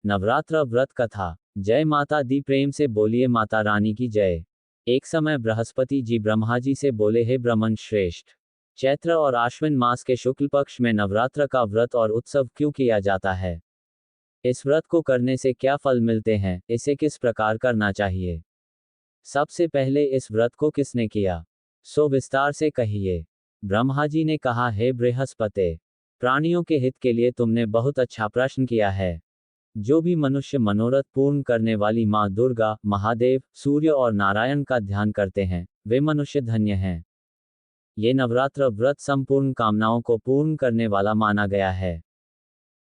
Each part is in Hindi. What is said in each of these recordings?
नवरात्र व्रत कथा। जय माता दी, प्रेम से बोलिए माता रानी की जय। एक समय बृहस्पति जी ब्रह्मा जी से बोले, हे ब्रह्मन श्रेष्ठ, चैत्र और आश्विन मास के शुक्ल पक्ष में नवरात्र का व्रत और उत्सव क्यों किया जाता है? इस व्रत को करने से क्या फल मिलते हैं? इसे किस प्रकार करना चाहिए? सबसे पहले इस व्रत को किसने किया, सो विस्तार से कहिए। ब्रह्मा जी ने कहा, हे बृहस्पति, प्राणियों के हित के लिए तुमने बहुत अच्छा प्रश्न किया है। जो भी मनुष्य मनोरथ पूर्ण करने वाली माँ दुर्गा, महादेव, सूर्य और नारायण का ध्यान करते हैं, वे मनुष्य धन्य हैं। ये नवरात्र व्रत संपूर्ण कामनाओं को पूर्ण करने वाला माना गया है।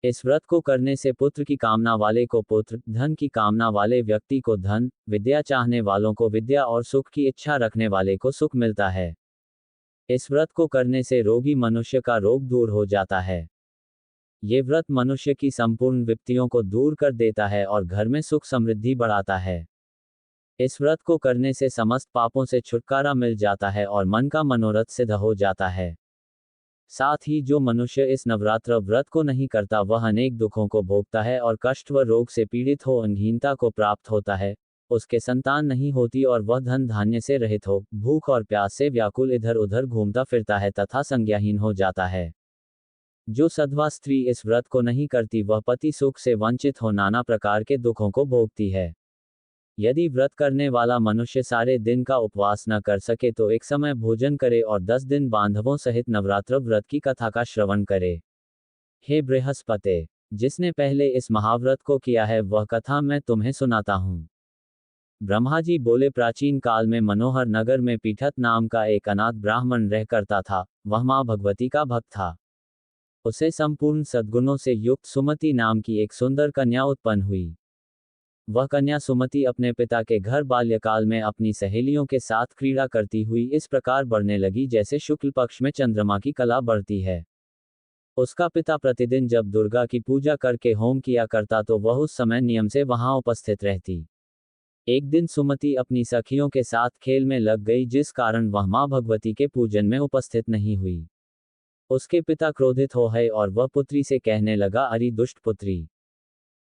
इस व्रत को करने से पुत्र की कामना वाले को पुत्र, धन की कामना वाले व्यक्ति को धन, विद्या चाहने वालों को विद्या और सुख की इच्छा रखने वाले को सुख मिलता है। इस व्रत को करने से रोगी मनुष्य का रोग दूर हो जाता है। ये व्रत मनुष्य की संपूर्ण विपत्तियों को दूर कर देता है और घर में सुख समृद्धि बढ़ाता है। इस व्रत को करने से समस्त पापों से छुटकारा मिल जाता है और मन का मनोरथ सिद्ध हो जाता है। साथ ही जो मनुष्य इस नवरात्र व्रत को नहीं करता वह अनेक दुखों को भोगता है और कष्ट व रोग से पीड़ित हो, अंगहीनता को प्राप्त होता है, उसके संतान नहीं होती और वह धन धान्य से रहित हो, भूख और प्यास से व्याकुल इधर उधर घूमता फिरता है तथा संज्ञाहीन हो जाता है। जो सधवा स्त्री इस व्रत को नहीं करती वह पति सुख से वंचित हो नाना प्रकार के दुखों को भोगती है। यदि व्रत करने वाला मनुष्य सारे दिन का उपवास न कर सके तो एक समय भोजन करे और 10 दिन बांधवों सहित नवरात्र व्रत की कथा का श्रवण करे। हे बृहस्पति, जिसने पहले इस महाव्रत को किया है वह कथा मैं तुम्हें सुनाता हूँ। ब्रह्मा जी बोले, प्राचीन काल में मनोहर नगर में पीठत नाम का एक अनाथ ब्राह्मण रह करता था। वह माँ भगवती का भक्त था। उसे संपूर्ण सद्गुणों से युक्त सुमति नाम की एक सुंदर कन्या उत्पन्न हुई। वह कन्या सुमति अपने पिता के घर बाल्यकाल में अपनी सहेलियों के साथ क्रीड़ा करती हुई इस प्रकार बढ़ने लगी जैसे शुक्ल पक्ष में चंद्रमा की कला बढ़ती है। उसका पिता प्रतिदिन जब दुर्गा की पूजा करके होम किया करता तो वह उस समय नियम से वहां उपस्थित रहती। एक दिन सुमति अपनी सखियों के साथ खेल में लग गई जिस कारण वह मां भगवती के पूजन में उपस्थित नहीं हुई। उसके पिता क्रोधित हो गए और वह पुत्री से कहने लगा, अरे दुष्ट पुत्री,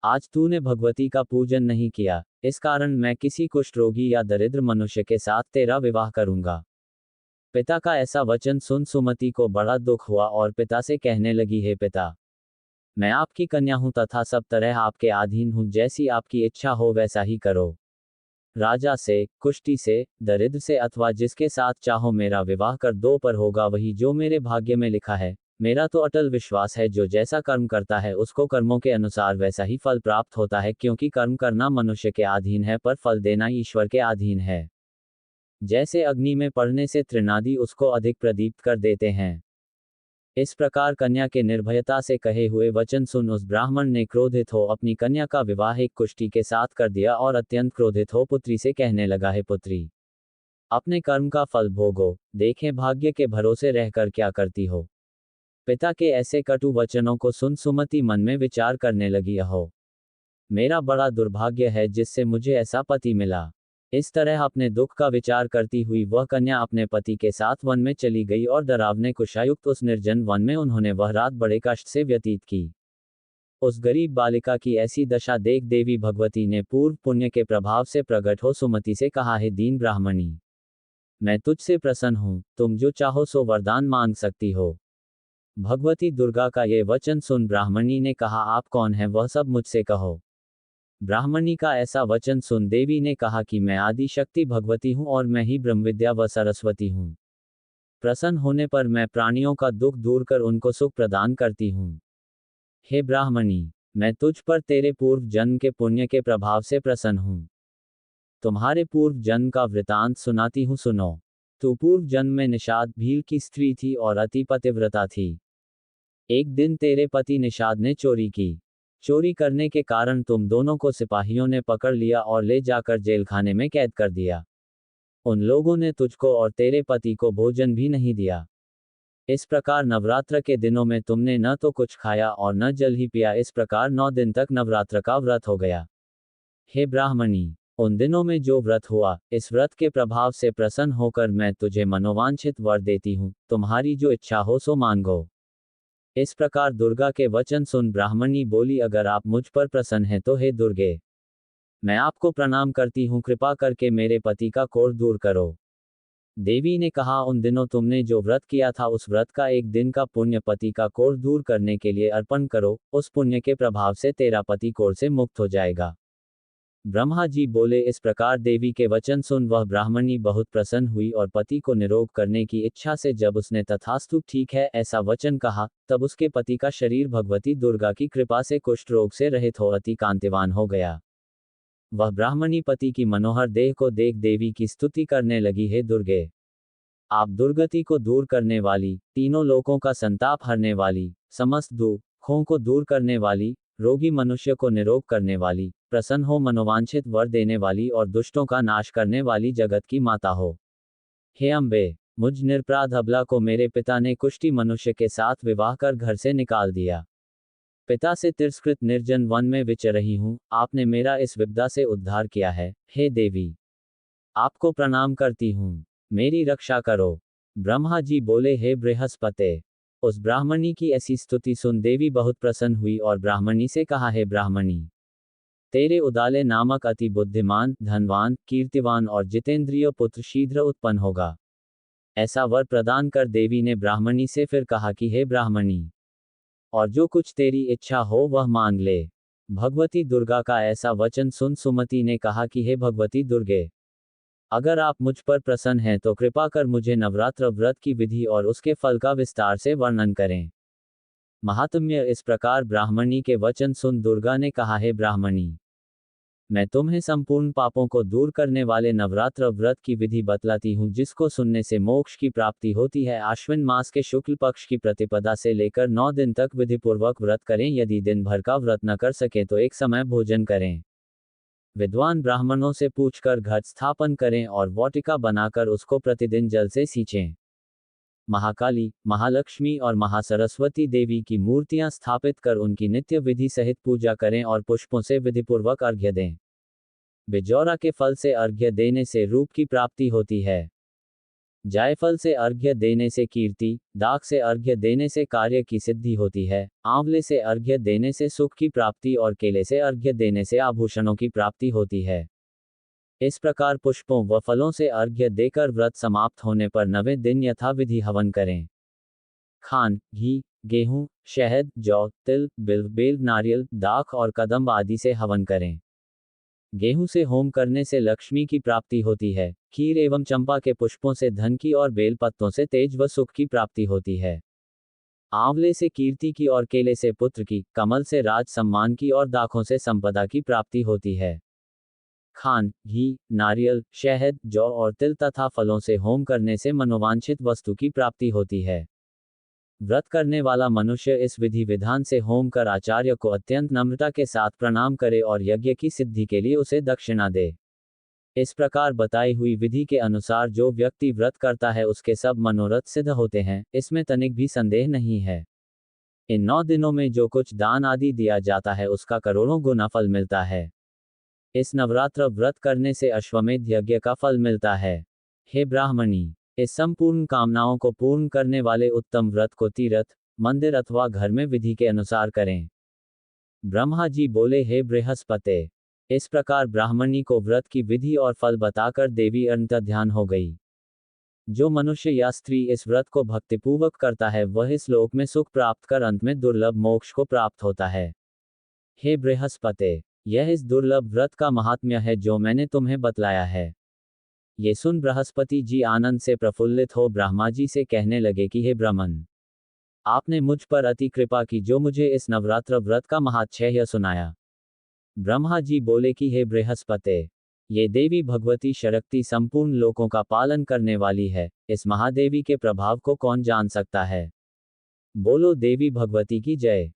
आज तूने भगवती का पूजन नहीं किया, इस कारण मैं किसी कुष्ठ रोगी या दरिद्र मनुष्य के साथ तेरा विवाह करूंगा। पिता का ऐसा वचन सुन सुमति को बड़ा दुख हुआ और पिता से कहने लगी, हे पिता, मैं आपकी कन्या हूं तथा सब तरह आपके अधीन हूं, जैसी आपकी इच्छा हो वैसा ही करो। राजा से, कुष्ठी से, दरिद्र से अथवा जिसके साथ चाहो मेरा विवाह कर दो, पर होगा वही जो मेरे भाग्य में लिखा है। मेरा तो अटल विश्वास है जो जैसा कर्म करता है उसको कर्मों के अनुसार वैसा ही फल प्राप्त होता है, क्योंकि कर्म करना मनुष्य के अधीन है पर फल देना ईश्वर के अधीन है। जैसे अग्नि में पड़ने से तृणादि उसको अधिक प्रदीप्त कर देते हैं। इस प्रकार कन्या के निर्भयता से कहे हुए वचन सुन उस ब्राह्मण ने क्रोधित हो अपनी कन्या का विवाह एक कुष्ठी के साथ कर दिया और अत्यंत क्रोधित हो पुत्री से कहने लगा, है पुत्री, अपने कर्म का फल भोगो, देखें भाग्य के भरोसे रहकर क्या करती हो। पिता के ऐसे कटु वचनों को सुन सुमति मन में विचार करने लगी, अहो, मेरा बड़ा दुर्भाग्य है जिससे मुझे ऐसा पति मिला। इस तरह अपने दुख का विचार करती हुई वह कन्या अपने पति के साथ वन में चली गई और डरावने कुशायुक्त उस निर्जन वन में उन्होंने वह रात बड़े कष्ट से व्यतीत की। उस गरीब बालिका की ऐसी दशा देख देवी भगवती ने पूर्व पुण्य के प्रभाव से प्रकट हो सुमति से कहा, है दीन ब्राह्मणी, मैं तुझसे प्रसन्न हूं, तुम जो चाहो सो वरदान मांग सकती हो। भगवती दुर्गा का ये वचन सुन ब्राह्मणी ने कहा, आप कौन हैं वह सब मुझसे कहो। ब्राह्मणी का ऐसा वचन सुन देवी ने कहा कि मैं आदि शक्ति भगवती हूँ और मैं ही ब्रह्मविद्या व सरस्वती हूँ। प्रसन्न होने पर मैं प्राणियों का दुख दूर कर उनको सुख प्रदान करती हूँ। हे ब्राह्मणी, मैं तुझ पर तेरे पूर्व जन्म के पुण्य के प्रभाव से प्रसन्न हूँ। तुम्हारे पूर्व जन्म का वृतांत सुनाती हूँ, सुनो। तू पूर्व जन्म में निषाद भील की स्त्री थी और अति पतिव्रता थी। एक दिन तेरे पति निषाद ने चोरी की। चोरी करने के कारण तुम दोनों को सिपाहियों ने पकड़ लिया और ले जाकर जेल खाने में कैद कर दिया। उन लोगों ने तुझको और तेरे पति को भोजन भी नहीं दिया। इस प्रकार नवरात्र के दिनों में तुमने न तो कुछ खाया और न जल ही पिया। इस प्रकार 9 दिन तक नवरात्र का व्रत हो गया। हे ब्राह्मणी, उन दिनों में जो व्रत हुआ, इस व्रत के प्रभाव से प्रसन्न होकर मैं तुझे मनोवांछित वर देती हूँ। तुम्हारी जो इच्छा हो सो मांगो। इस प्रकार दुर्गा के वचन सुन ब्राह्मणी बोली, अगर आप मुझ पर प्रसन्न हैं तो हे दुर्गे, मैं आपको प्रणाम करती हूँ, कृपा करके मेरे पति का कोढ़ दूर करो। देवी ने कहा, उन दिनों तुमने जो व्रत किया था उस व्रत का एक दिन का पुण्य पति का कोढ़ दूर करने के लिए अर्पण करो, उस पुण्य के प्रभाव से तेरा पति कोढ़ से मुक्त हो जाएगा। ब्रह्मा जी बोले, इस प्रकार देवी के वचन सुन वह ब्राह्मणी बहुत प्रसन्न हुई और पति को निरोग करने की इच्छा से जब उसने तथास्तु ठीक है ऐसा वचन कहा, तब उसके पति का शरीर भगवती दुर्गा की कृपा से कुष्ठ रोग से रहित हो अति कांतिवान हो गया। वह ब्राह्मणी पति की मनोहर देह को देख देवी की स्तुति करने लगी, हे दुर्गे, आप दुर्गति को दूर करने वाली, तीनों लोकों का संताप हरने वाली, समस्त दुखों को दूर करने वाली, रोगी मनुष्य को निरोग करने वाली, प्रसन्न हो मनोवांछित वर देने वाली और दुष्टों का नाश करने वाली जगत की माता हो। हे अम्बे, मुझ निरपराध अबला को मेरे पिता ने कुष्ठी मनुष्य के साथ विवाह कर घर से निकाल दिया। पिता से तिरस्कृत निर्जन वन में विचर रही हूँ, आपने मेरा इस विपदा से उद्धार किया है। हे देवी, आपको प्रणाम करती हूँ, मेरी रक्षा करो। ब्रह्मा जी बोले, हे बृहस्पते। उस ब्राह्मणी की ऐसी स्तुति सुन देवी बहुत प्रसन्न हुई और ब्राह्मणी से कहा, हे ब्राह्मणी, तेरे उदाले नामक अति बुद्धिमान, धनवान, कीर्तिवान और जितेंद्रिय पुत्र शीघ्र उत्पन्न होगा। ऐसा वर प्रदान कर देवी ने ब्राह्मणी से फिर कहा कि हे ब्राह्मणी, और जो कुछ तेरी इच्छा हो वह मांग ले। भगवती दुर्गा का ऐसा वचन सुन सुमति ने कहा कि हे भगवती दुर्गे, अगर आप मुझ पर प्रसन्न हैं तो कृपा कर मुझे नवरात्र व्रत की विधि और उसके फल का विस्तार से वर्णन करें। महात्म्य। इस प्रकार ब्राह्मणी के वचन सुन दुर्गा ने कहा, हे ब्राह्मणी, मैं तुम्हें संपूर्ण पापों को दूर करने वाले नवरात्र व्रत की विधि बतलाती हूँ, जिसको सुनने से मोक्ष की प्राप्ति होती है। आश्विन मास के शुक्ल पक्ष की प्रतिपदा से लेकर 9 दिन तक विधिपूर्वक व्रत करें। यदि दिन भर का व्रत न कर सके तो एक समय भोजन करें। विद्वान ब्राह्मणों से पूछकर घट स्थापन करें और वाटिका बनाकर उसको प्रतिदिन जल से सींचें। महाकाली, महालक्ष्मी और महासरस्वती देवी की मूर्तियां स्थापित कर उनकी नित्य विधि सहित पूजा करें और पुष्पों से विधिपूर्वक अर्घ्य दें। बिजौरा के फल से अर्घ्य देने से रूप की प्राप्ति होती है। जायफल से अर्घ्य देने से कीर्ति, दाख से अर्घ्य देने से कार्य की सिद्धि होती है, आंवले से अर्घ्य देने से सुख की प्राप्ति और केले से अर्घ्य देने से आभूषणों की प्राप्ति होती है। इस प्रकार पुष्पों व फलों से अर्घ्य देकर व्रत समाप्त होने पर 9वें दिन यथाविधि हवन करें। खान, घी, गेहूं, शहद, जौ, तिल, बिल्व, बेल, नारियल, दाख और कदम्ब आदि से हवन करें। गेहूं से होम करने से लक्ष्मी की प्राप्ति होती है। खीर एवं चंपा के पुष्पों से धन की और बेल पत्तों से तेज व सुख की प्राप्ति होती है। आंवले से कीर्ति की और केले से पुत्र की, कमल से राज सम्मान की और दाखों से संपदा की प्राप्ति होती है। खान, घी, नारियल, शहद, जौ और तिल तथा फलों से होम करने से मनोवांछित वस्तु की प्राप्ति होती है। व्रत करने वाला मनुष्य इस विधि विधान से होम कर आचार्य को अत्यंत नम्रता के साथ प्रणाम करे और यज्ञ की सिद्धि के लिए उसे दक्षिणा दे। इस प्रकार बताई हुई विधि के अनुसार जो व्यक्ति व्रत करता है उसके सब मनोरथ सिद्ध होते हैं, इसमें तनिक भी संदेह नहीं है। इन 9 दिनों में जो कुछ दान आदि दिया जाता है उसका करोड़ों गुना फल मिलता है। इस नवरात्र व्रत करने से अश्वमेध यज्ञ का फल मिलता है। हे ब्राह्मणी, इस संपूर्ण कामनाओं को पूर्ण करने वाले उत्तम व्रत को तीर्थ, मंदिर अथवा घर में विधि के अनुसार करें। ब्रह्मा जी बोले, हे बृहस्पते। इस प्रकार ब्राह्मणी को व्रत की विधि और फल बताकर देवी अंतर्ध्यान हो गई। जो मनुष्य या स्त्री इस व्रत को भक्तिपूर्वक करता है वह इस लोक में सुख प्राप्त कर अंत में दुर्लभ मोक्ष को प्राप्त होता है। हे बृहस्पते, यह इस दुर्लभ व्रत का महात्म्य है जो मैंने तुम्हें बतलाया है। ये सुन बृहस्पति जी आनंद से प्रफुल्लित हो ब्रह्मा जी से कहने लगे कि हे ब्रह्मन, आपने मुझ पर अति कृपा की जो मुझे इस नवरात्र व्रत का महात्म्य सुनाया। ब्रह्मा जी बोले कि हे बृहस्पते, ये देवी भगवती शक्ति संपूर्ण लोकों का पालन करने वाली है, इस महादेवी के प्रभाव को कौन जान सकता है। बोलो देवी भगवती की जय।